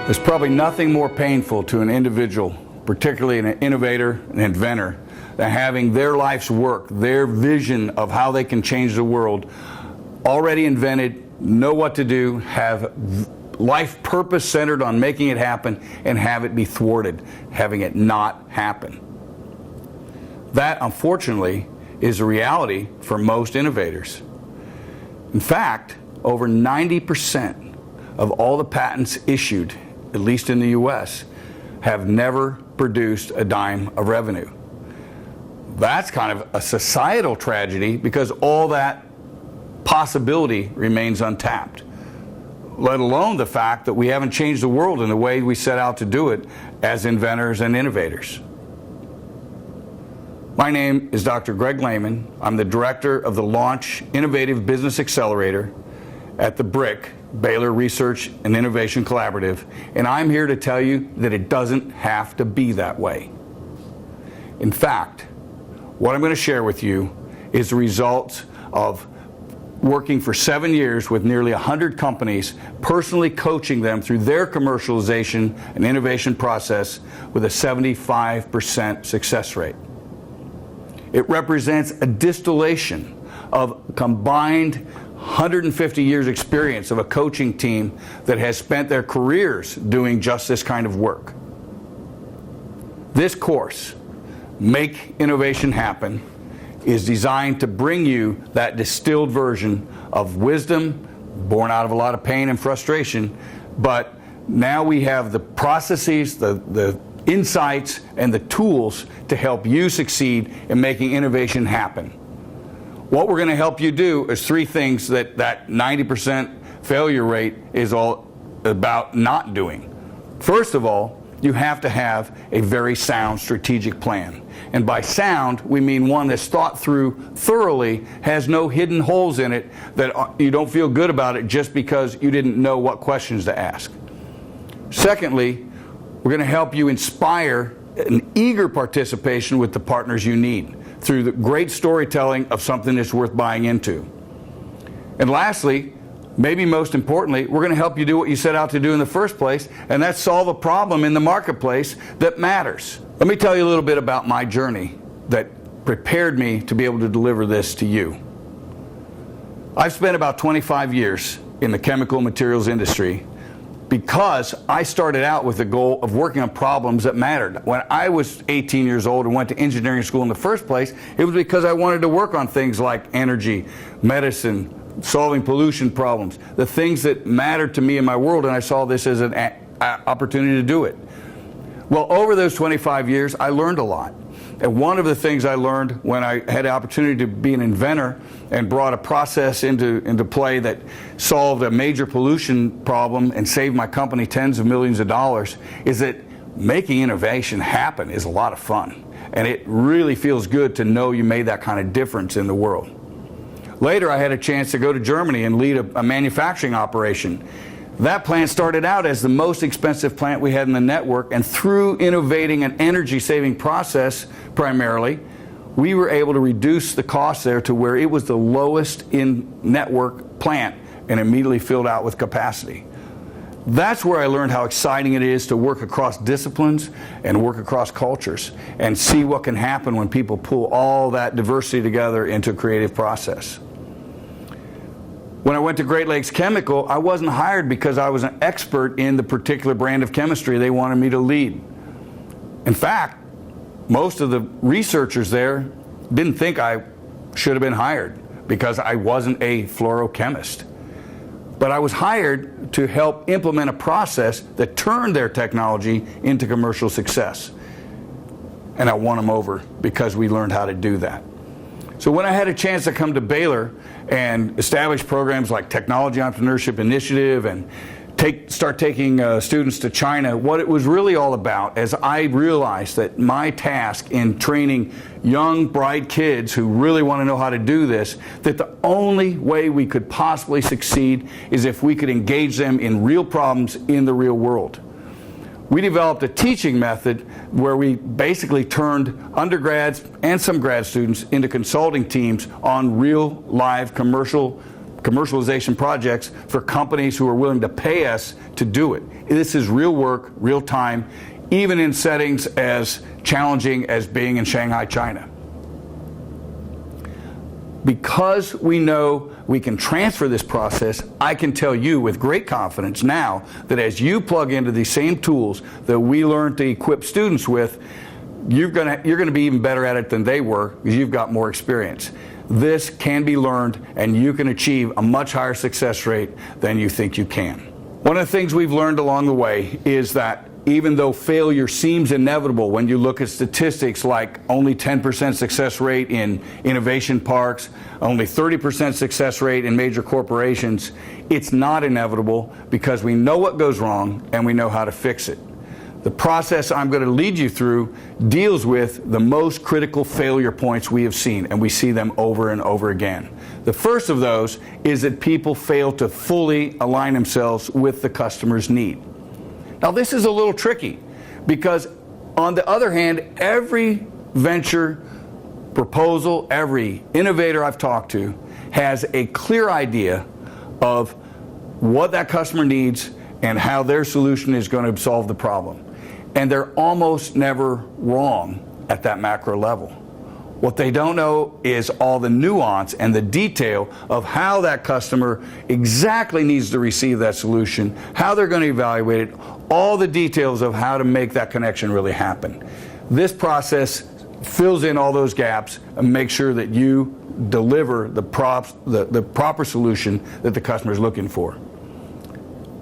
There's probably nothing more painful to an individual, particularly an innovator, an inventor, than having their life's work, their vision of how they can change the world, already invented, know what to do, have life purpose centered on making it happen, and have it be thwarted, having it not happen. That, unfortunately, is a reality for most innovators. In fact, over 90% of all the patents issued, at least in the US, have never produced a dime of revenue. That's kind of a societal tragedy because all that possibility remains untapped, let alone the fact that we haven't changed the world in the way we set out to do it as inventors and innovators. My name is Dr. Greg Lehman. I'm the director of the Launch Innovative Business Accelerator at the BRIC, Baylor Research and Innovation Collaborative, and I'm here to tell you that it doesn't have to be that way. In fact, what I'm going to share with you is the results of working for 7 years with nearly 100 companies, personally coaching them through their commercialization and innovation process with a 75% success rate. It represents a distillation of combined 150 years experience of a coaching team that has spent their careers doing just this kind of work. This course, Make Innovation Happen, is designed to bring you that distilled version of wisdom born out of a lot of pain and frustration, but now we have the processes, the insights, and the tools to help you succeed in making innovation happen. What we're going to help you do is three things that 90% failure rate is all about not doing. First of all, you have to have a very sound strategic plan. And by sound, we mean one that's thought through thoroughly, has no hidden holes in it, that you don't feel good about it just because you didn't know what questions to ask. Secondly, we're going to help you inspire an eager participation with the partners you need through the great storytelling of something that's worth buying into. And lastly, maybe most importantly, we're going to help you do what you set out to do in the first place, and that's solve a problem in the marketplace that matters. Let me tell you a little bit about my journey that prepared me to be able to deliver this to you. I've spent about 25 years in the chemical materials industry because I started out with the goal of working on problems that mattered. When I was 18 years old and went to engineering school in the first place, it was because I wanted to work on things like energy, medicine, solving pollution problems, the things that mattered to me in my world, and I saw this as an opportunity to do it. Well, over those 25 years, I learned a lot. And one of the things I learned when I had the opportunity to be an inventor and brought a process into play that solved a major pollution problem and saved my company tens of millions of dollars is that making innovation happen is a lot of fun. And it really feels good to know you made that kind of difference in the world. Later, I had a chance to go to Germany and lead a manufacturing operation. That plant started out as the most expensive plant we had in the network, and through innovating an energy-saving process primarily, we were able to reduce the cost there to where it was the lowest in-network plant and immediately filled out with capacity. That's where I learned how exciting it is to work across disciplines and work across cultures and see what can happen when people pull all that diversity together into a creative process. When I went to Great Lakes Chemical, I wasn't hired because I was an expert in the particular brand of chemistry they wanted me to lead. In fact, most of the researchers there didn't think I should have been hired because I wasn't a fluorochemist. But I was hired to help implement a process that turned their technology into commercial success. And I won them over because we learned how to do that. So when I had a chance to come to Baylor and establish programs like Technology Entrepreneurship Initiative and start taking students to China, what it was really all about is I realized that my task in training young, bright kids who really want to know how to do this, that the only way we could possibly succeed is if we could engage them in real problems in the real world. We developed a teaching method where we basically turned undergrads and some grad students into consulting teams on real, live, commercial commercialization projects for companies who are willing to pay us to do it. This is real work, real time, even in settings as challenging as being in Shanghai, China. Because we know we can transfer this process, I can tell you with great confidence now that as you plug into these same tools that we learn to equip students with, you're going to be even better at it than they were because you've got more experience. This can be learned, and you can achieve a much higher success rate than you think you can. One of the things we've learned along the way is that even though failure seems inevitable when you look at statistics like only 10% success rate in innovation parks, only 30% success rate in major corporations, it's not inevitable because we know what goes wrong and we know how to fix it. The process I'm going to lead you through deals with the most critical failure points we have seen, and we see them over and over again. The first of those is that people fail to fully align themselves with the customer's need. Now, this is a little tricky because, on the other hand, every venture proposal, every innovator I've talked to has a clear idea of what that customer needs and how their solution is going to solve the problem. And they're almost never wrong at that macro level. What they don't know is all the nuance and the detail of how that customer exactly needs to receive that solution, how they're going to evaluate it, all the details of how to make that connection really happen. This process fills in all those gaps and makes sure that you deliver the proper solution that the customer is looking for.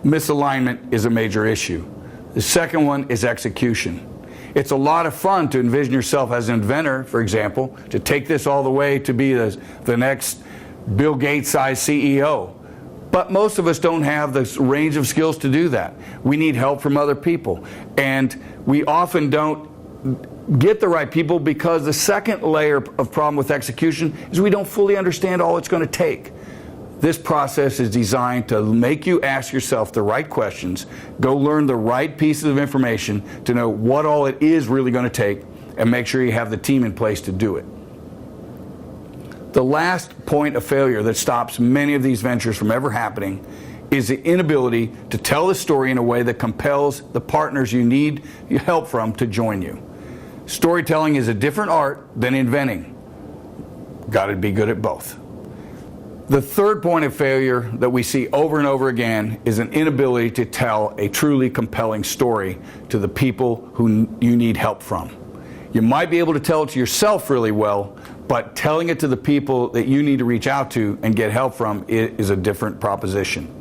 Misalignment is a major issue. The second one is execution. It's a lot of fun to envision yourself as an inventor, for example, to take this all the way to be the next Bill Gates-sized CEO. But most of us don't have the range of skills to do that. We need help from other people. And we often don't get the right people because the second layer of problem with execution is we don't fully understand all it's going to take. This process is designed to make you ask yourself the right questions, go learn the right pieces of information to know what all it is really going to take, and make sure you have the team in place to do it. The last point of failure that stops many of these ventures from ever happening is the inability to tell the story in a way that compels the partners you need help from to join you. Storytelling is a different art than inventing. Got to be good at both. The third point of failure that we see over and over again is an inability to tell a truly compelling story to the people who you need help from. You might be able to tell it to yourself really well, but telling it to the people that you need to reach out to and get help from is a different proposition.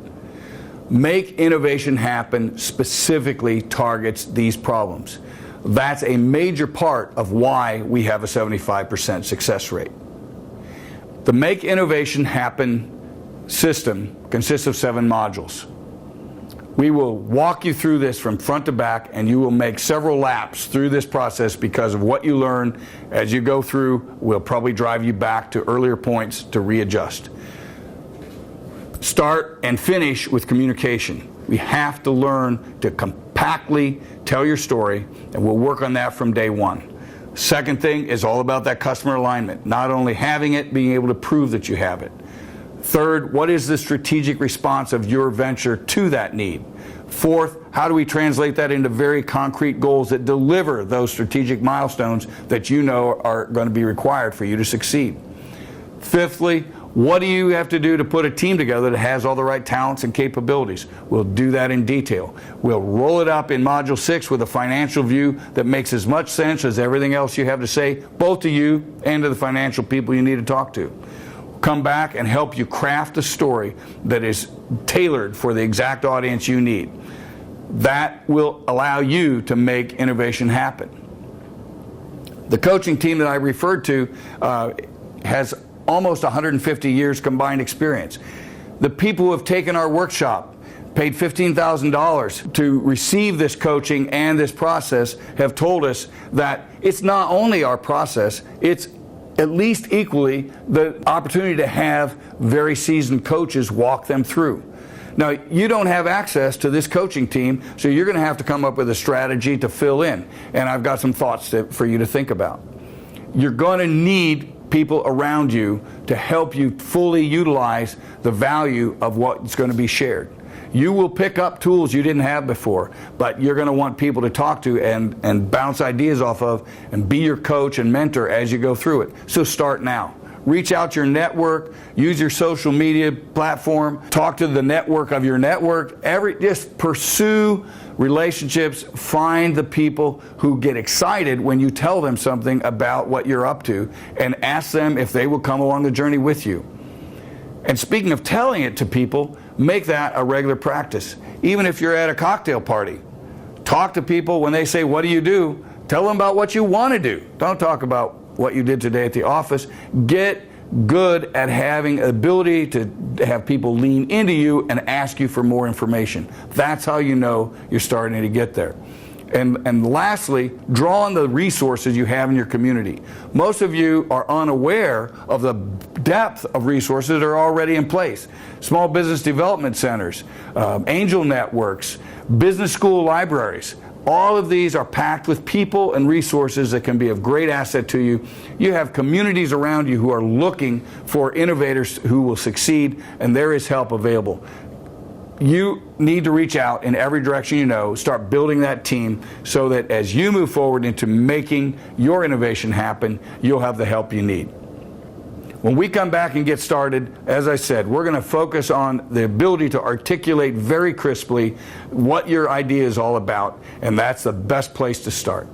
Make Innovation Happen specifically targets these problems. That's a major part of why we have a 75% success rate. The Make Innovation Happen system consists of 7 modules. We will walk you through this from front to back, and you will make several laps through this process because of what you learn as you go through. We'll probably drive you back to earlier points to readjust. Start and finish with communication. We have to learn to compactly tell your story, and we'll work on that from day one. Second thing is all about that customer alignment. Not only having it, being able to prove that you have it. Third, what is the strategic response of your venture to that need? Fourth, how do we translate that into very concrete goals that deliver those strategic milestones that you know are going to be required for you to succeed? Fifthly, what do you have to do to put a team together that has all the right talents and capabilities? We'll do that in detail. We'll roll it up in Module 6 with a financial view that makes as much sense as everything else you have to say, both to you and to the financial people you need to talk to. Come back and help you craft a story that is tailored for the exact audience you need. That will allow you to make innovation happen. The coaching team that I referred to has almost 150 years combined experience. The people who have taken our workshop, paid $15,000 to receive this coaching and this process, have told us that it's not only our process, it's at least equally the opportunity to have very seasoned coaches walk them through. Now, you don't have access to this coaching team, so you're going to have to come up with a strategy to fill in. And I've got some thoughts for you to think about. You're going to need people around you to help you fully utilize the value of what's going to be shared. You will pick up tools you didn't have before, but you're going to want people to talk to and bounce ideas off of and be your coach and mentor as you go through it. So start now. Reach out to your network, use your social media platform, talk to the network of your network. Just pursue relationships, find the people who get excited when you tell them something about what you're up to, and ask them if they will come along the journey with you. And speaking of telling it to people, make that a regular practice. Even if you're at a cocktail party, talk to people when they say, "What do you do?" Tell them about what you want to do. Don't talk about what you did today at the office. Get good at having the ability to have people lean into you and ask you for more information. That's how you know you're starting to get there. And lastly, draw on the resources you have in your community. Most of you are unaware of the depth of resources that are already in place. Small business development centers, angel networks, business school libraries. All of these are packed with people and resources that can be of great asset to you. You have communities around you who are looking for innovators who will succeed, and there is help available. You need to reach out in every direction you know, start building that team so that as you move forward into making your innovation happen, you'll have the help you need. When we come back and get started, as I said, we're going to focus on the ability to articulate very crisply what your idea is all about, and that's the best place to start.